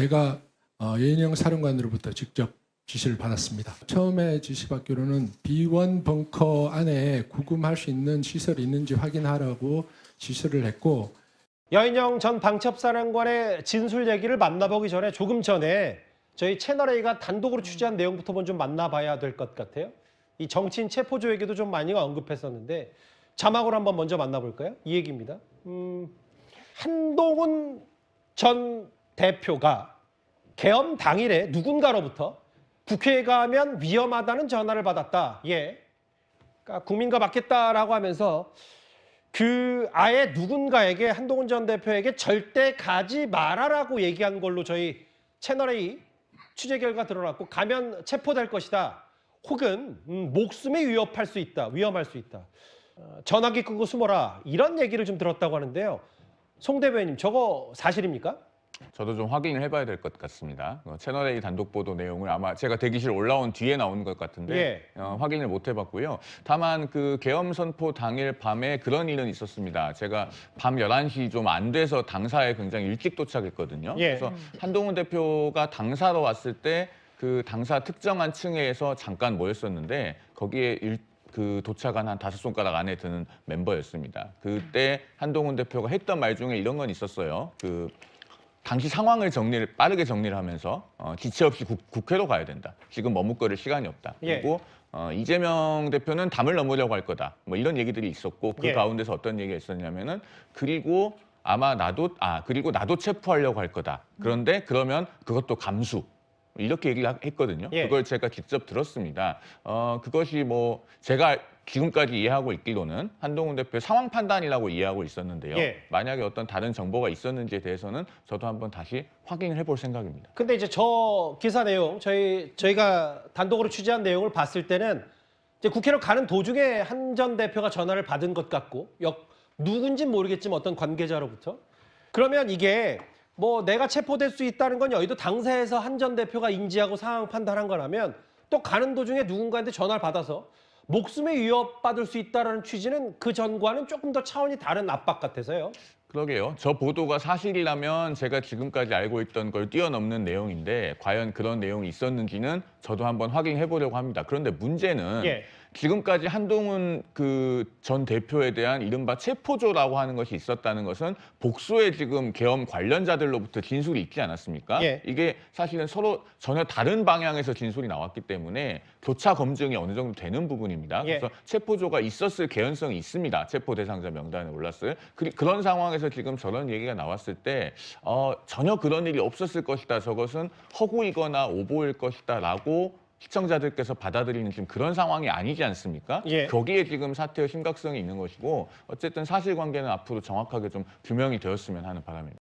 제가 예인영 사령관으로부터 직접 지시를 받았습니다. 처음에 지시받기로는 B1 벙커 안에 구금할 수 있는 시설이 있는지 확인하라고 지시를 했고, 여인영 전 방첩사령관의 진술 얘기를 만나보기 전에 조금 전에 저희 채널A가 단독으로 취재한 내용부터 먼저 좀 만나봐야 될 것 같아요. 이 정치인 체포조 얘기도 좀 많이 언급했었는데 자막으로 한번 먼저 만나볼까요? 이 얘기입니다. 한동훈 전 대표가 계엄 당일에 누군가로부터 국회에 가면 위험하다는 전화를 받았다. 예. 그러니까 국민과 맞겠다라고 하면서 아예 누군가에게 한동훈 전 대표에게 절대 가지 말아라고 얘기한 걸로 저희 채널A 취재 결과 드러났고, 가면 체포될 것이다. 혹은 목숨에 위협할 수 있다. 위험할 수 있다. 전화기 끄고 숨어라. 이런 얘기를 좀 들었다고 하는데요. 송 대변인님, 저거 사실입니까? 저도 좀 확인을 해봐야 될 것 같습니다. 채널A 단독 보도 내용을 아마 제가 대기실 올라온 뒤에 나오는 것 같은데 확인을 못 해봤고요. 다만 그 계엄 선포 당일 밤에 그런 일은 있었습니다. 제가 밤 11시 좀 안 돼서 당사에 굉장히 일찍 도착했거든요. 그래서 한동훈 대표가 당사로 왔을 때 그 당사 특정한 층에서 잠깐 모였었는데 거기에 도착한 한 5손가락 안에 드는 멤버였습니다. 그때 한동훈 대표가 했던 말 중에 이런 건 있었어요. 당시 상황을 빠르게 정리를 하면서 지체 없이 국회로 가야 된다. 지금 머뭇거릴 시간이 없다. 그리고 이재명 대표는 담을 넘으려고 할 거다. 뭐 이런 얘기들이 있었고, 그 가운데서 어떤 얘기가 있었냐면은 그리고 나도 체포하려고 할 거다. 그런데 그러면 그것도 감수. 이렇게 얘기를 했거든요. 그걸 제가 직접 들었습니다. 그것이 뭐 제가 지금까지 이해하고 있기로는 한동훈 대표의 상황 판단이라고 이해하고 있었는데요. 만약에 어떤 다른 정보가 있었는지에 대해서는 저도 한번 다시 확인을 해볼 생각입니다. 근데 이제 저 기사 내용, 저희가 단독으로 취재한 내용을 봤을 때는 이제 국회로 가는 도중에 한 전 대표가 전화를 받은 것 같고, 누군진 모르겠지만 어떤 관계자로부터. 그러면 이게 뭐 내가 체포될 수 있다는 건 여의도 당사에서 한 전 대표가 인지하고 상황 판단한 거라면, 또 가는 도중에 누군가한테 전화를 받아서 목숨에 위협받을 수 있다는 취지는 그 전과는 조금 더 차원이 다른 압박 같아서요. 그러게요. 저 보도가 사실이라면 제가 지금까지 알고 있던 걸 뛰어넘는 내용인데 과연 그런 내용이 있었는지는 저도 한번 확인해 보려고 합니다. 그런데 문제는 지금까지 한동훈 전 대표에 대한 이른바 체포조라고 하는 것이 있었다는 것은 복수의 지금 계엄 관련자들로부터 진술이 있지 않았습니까? 이게 사실은 서로 전혀 다른 방향에서 진술이 나왔기 때문에 교차 검증이 어느 정도 되는 부분입니다. 그래서 체포조가 있었을 개연성이 있습니다. 체포 대상자 명단에 올랐을. 그런 상황에서 지금 저런 얘기가 나왔을 때 전혀 그런 일이 없었을 것이다. 저것은 허구이거나 오보일 것이다라고 시청자들께서 받아들이는 지금 그런 상황이 아니지 않습니까? 거기에 지금 사태의 심각성이 있는 것이고, 어쨌든 사실관계는 앞으로 정확하게 좀 규명이 되었으면 하는 바람입니다.